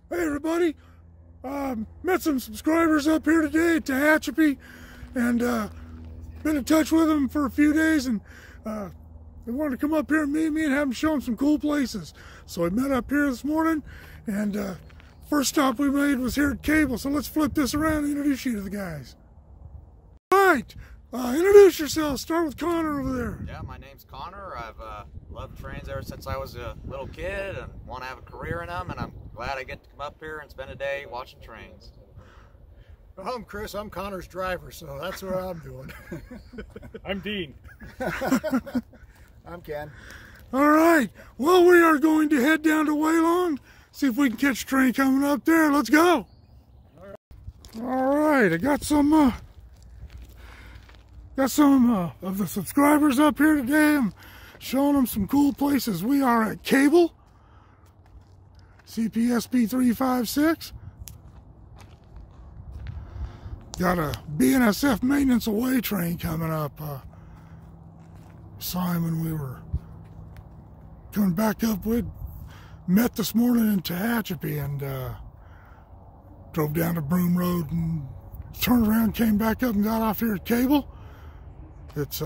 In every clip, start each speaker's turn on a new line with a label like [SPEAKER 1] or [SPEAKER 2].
[SPEAKER 1] Hey everybody, met some subscribers up here today at Tehachapi, and been in touch with them for a few days, and they wanted to come up here and meet me and have them show them some cool places. So we met up here this morning, and first stop we made was here at Cable. So let's flip this around and introduce you to the guys. All right, introduce yourself. Start with Connor over there.
[SPEAKER 2] Yeah, my name's Connor. I've loved trains ever since I was a little kid and want to have a career in them, and I'm glad I get to come up here and spend a day watching trains.
[SPEAKER 3] Well, I'm Chris. I'm Connor's driver, so that's what I'm doing.
[SPEAKER 4] I'm Dean.
[SPEAKER 3] I'm Ken.
[SPEAKER 1] All right, well, we are going to head down to Waylon, see if we can catch a train coming up there. Let's go. All right, I got some of the subscribers up here today. I'm showing them some cool places. We are at Cable, CPSP 356. Got a BNSF maintenance away train coming up. Saw him when we were coming back up. We'd met this morning in Tehachapi and drove down to Broom Road and turned around, came back up and got off here at Cable. It's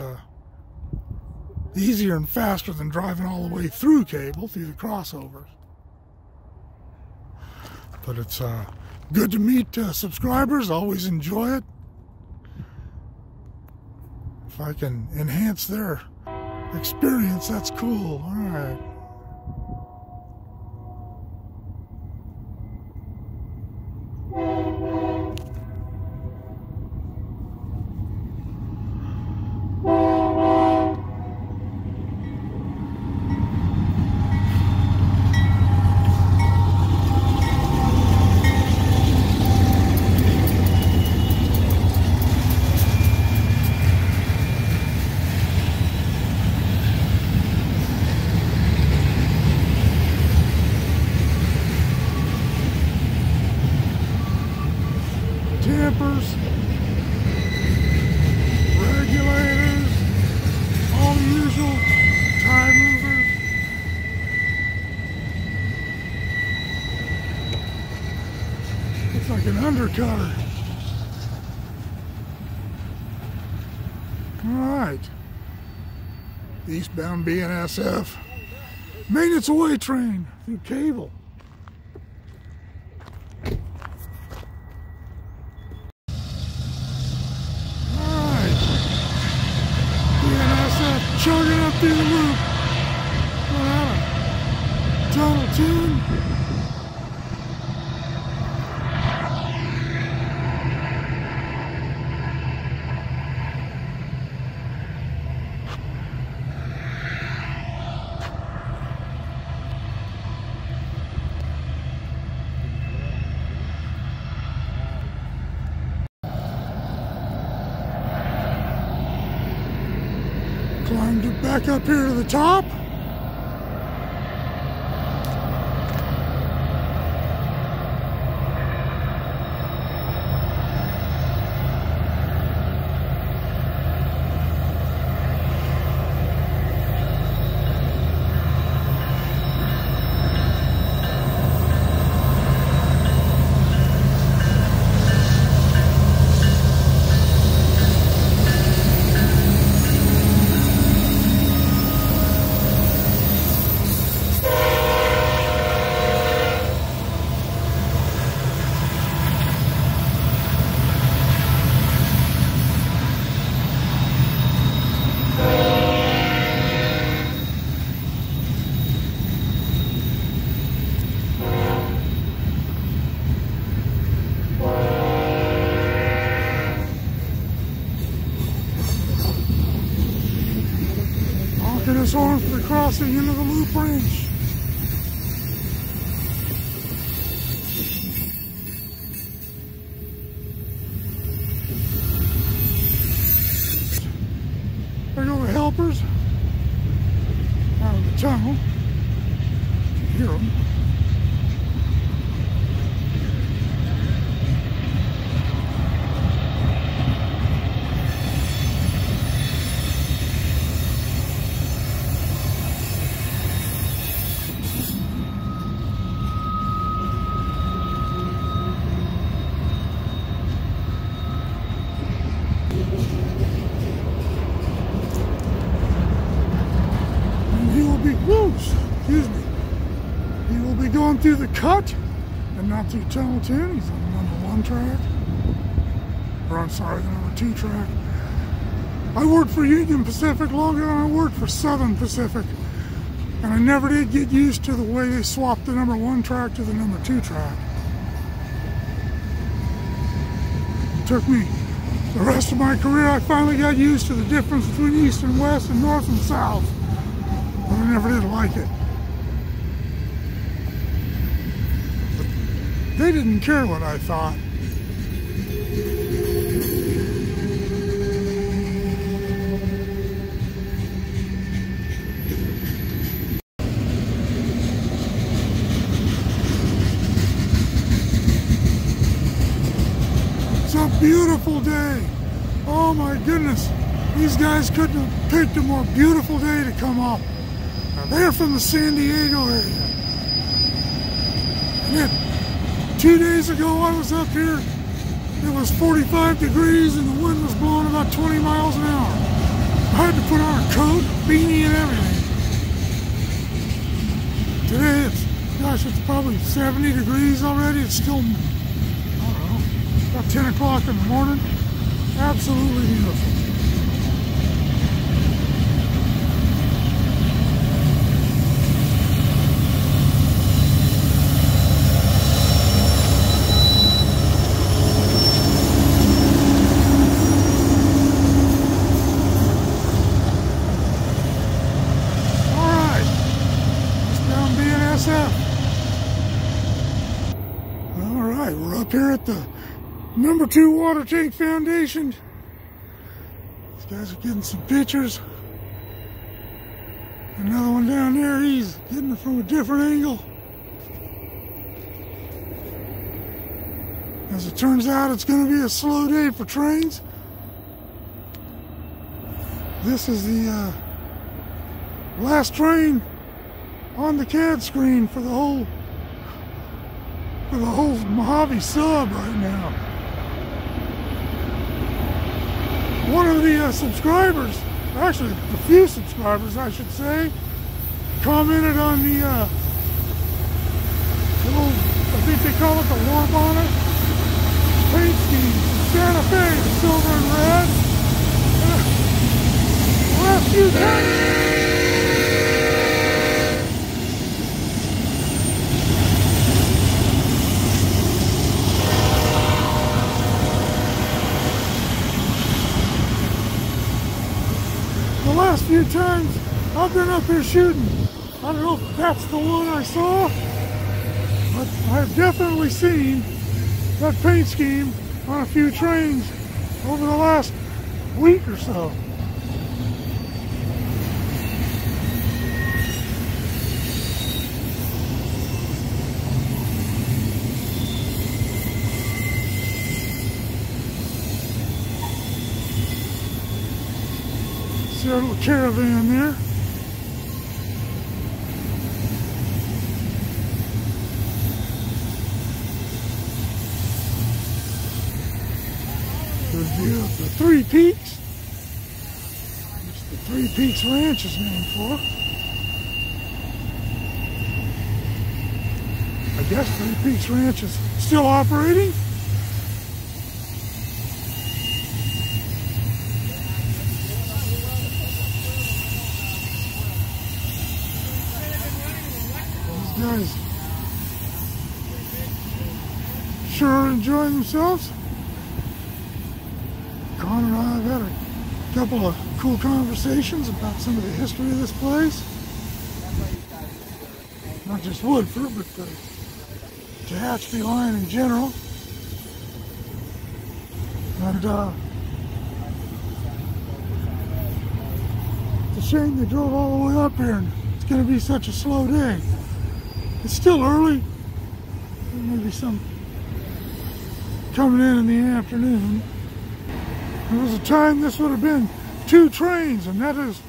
[SPEAKER 1] easier and faster than driving all the way through Cable, through the crossovers. But it's good to meet subscribers. Always enjoy it. If I can enhance their experience, that's cool. All right. Dampers, regulators, all the usual tire movers. Looks like an undercutter. All right, eastbound BNSF maintenance away train through Cable. Chugging up through the loop without a tunnel tune. Climbed it back up here to the top. This horn for the crossing into the loop range. There go the helpers out of the tunnel. You can hear them. cut and not through Tunnel 10. He's on the number 1 track. Or I'm sorry, the number 2 track. I worked for Union Pacific longer than I worked for Southern Pacific. And I never did get used to the way they swapped the number 1 track to the number 2 track. It took me the rest of my career. I finally got used to the difference between east and west and north and south. But I never did like it. But they didn't care what I thought. It's a beautiful day. Oh my goodness. These guys couldn't have picked a more beautiful day to come up. Now they're from the San Diego area. And then 2 days ago I was up here. It was 45 degrees and the wind was blowing about 20 miles an hour. I had to put on a coat, beanie and everything. Today it's probably 70 degrees already. It's still, about 10 o'clock in the morning. Absolutely beautiful. All right, it's down BNSF. All right, we're up here at the number 2 water tank foundation. These guys are getting some pictures. Another one down there, he's getting it from a different angle. As it turns out, it's going to be a slow day for trains. This is the last train on the CAD screen for the whole Mojave sub right now. One of the subscribers, actually a few subscribers I should say, commented on the little, I think they call it the war bonnet paint scheme. Santa Fe, the silver and red. The last few times. The last few times I've been up here shooting, I don't know if that's the one I saw, but I've definitely seen that paint scheme on a few trains over the last week or so. See our little caravan there. There's the Three Peaks, which the Three Peaks Ranch is named for. I guess Three Peaks Ranch is still operating. Guys sure are enjoying themselves. Connor and I have had a couple of cool conversations about some of the history of this place. Not just Woodford, but the Tehachapi line in general. And it's a shame they drove all the way up here and it's going to be such a slow day. It's still early. There may be some coming in the afternoon. There was a time this would have been 2 trains, and that is,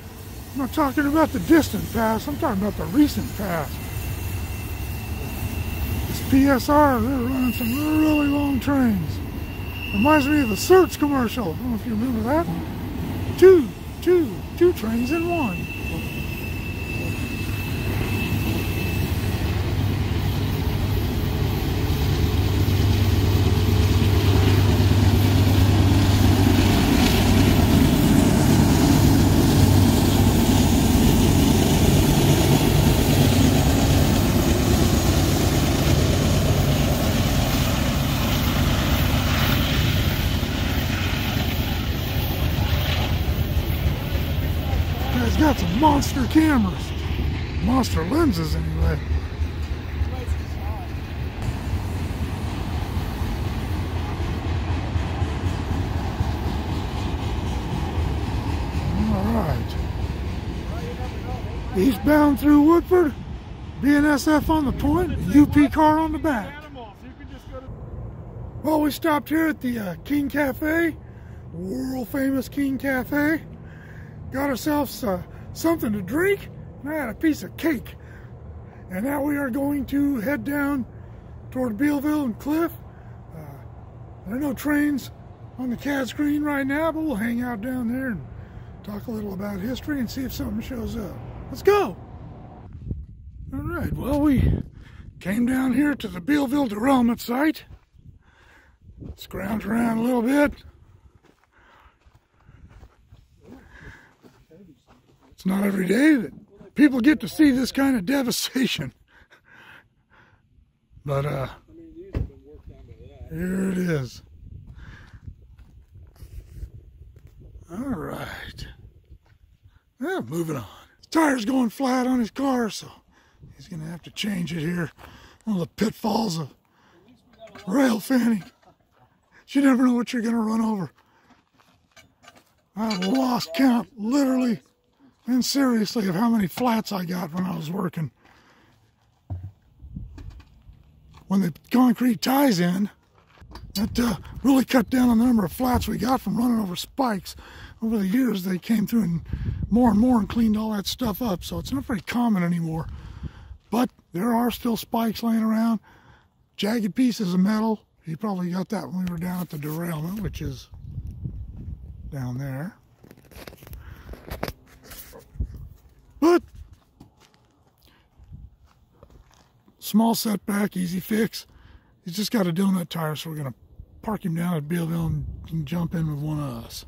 [SPEAKER 1] I'm not talking about the distant past, I'm talking about the recent past. This PSR, they're running some really long trains. Reminds me of the Search commercial. I don't know if you remember that. Two trains in one. got some monster cameras. Monster lenses, anyway. Alright. Eastbound through Woodford. BNSF on the point, UP car on the back. Well, we stopped here at the King Cafe, world famous King Cafe. Got ourselves something to drink, and I had a piece of cake. And now we are going to head down toward Bealville and Cliff. There are no trains on the CAD screen right now, but we'll hang out down there and talk a little about history and see if something shows up. Let's go! Alright, well, we came down here to the Bealville Derailment Site. Scrounge around a little bit. It's not every day that people get to see this kind of devastation. But, here it is. Alright. Well, moving on. His tire's going flat on his car, so he's going to have to change it here. One of the pitfalls of rail fanning. You never know what you're going to run over. I've lost count, literally and seriously, of how many flats I got when I was working. When the concrete ties in, that really cut down on the number of flats we got from running over spikes. Over the years, they came through and more and cleaned all that stuff up, so it's not very common anymore. But there are still spikes laying around, jagged pieces of metal. You probably got that when we were down at the derailment, which is down there. But small setback, easy fix. He's just got a donut tire, so we're going to park him down at Bealville and jump in with one of us.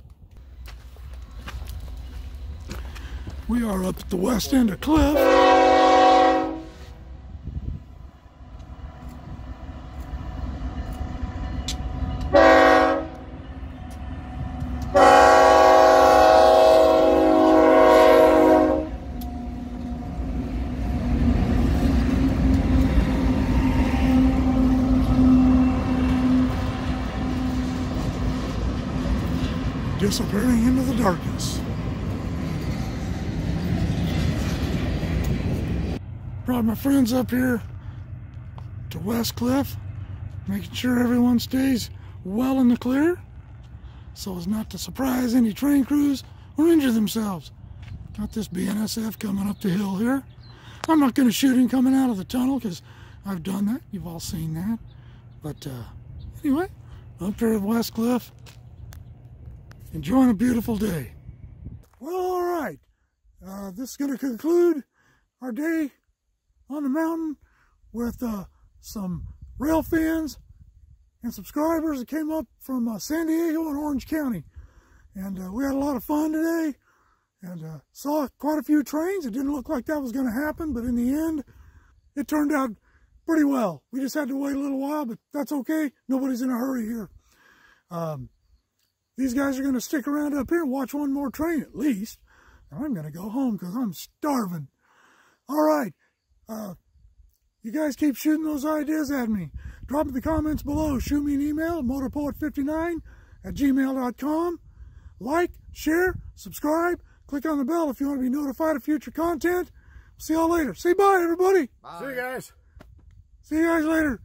[SPEAKER 1] We are up at the west end of Cliff. Disappearing into the darkness. Brought my friends up here to West Cliff, making sure everyone stays well in the clear so as not to surprise any train crews or injure themselves. Got this BNSF coming up the hill here. I'm not going to shoot him coming out of the tunnel because I've done that. You've all seen that. But anyway, up here at West Cliff, enjoying a beautiful day. Well, all right. This is going to conclude our day on the mountain with some rail fans and subscribers that came up from San Diego and Orange County. And we had a lot of fun today and saw quite a few trains. It didn't look like that was going to happen, but in the end, it turned out pretty well. We just had to wait a little while, but that's okay. Nobody's in a hurry here. These guys are going to stick around up here and watch one more train at least. And I'm going to go home because I'm starving. All right. You guys keep shooting those ideas at me. Drop in the comments below. Shoot me an email at motorpoet59@gmail.com. Like, share, subscribe. Click on the bell if you want to be notified of future content. See y'all later. Say bye, everybody.
[SPEAKER 2] Bye.
[SPEAKER 3] See you guys.
[SPEAKER 1] See you guys later.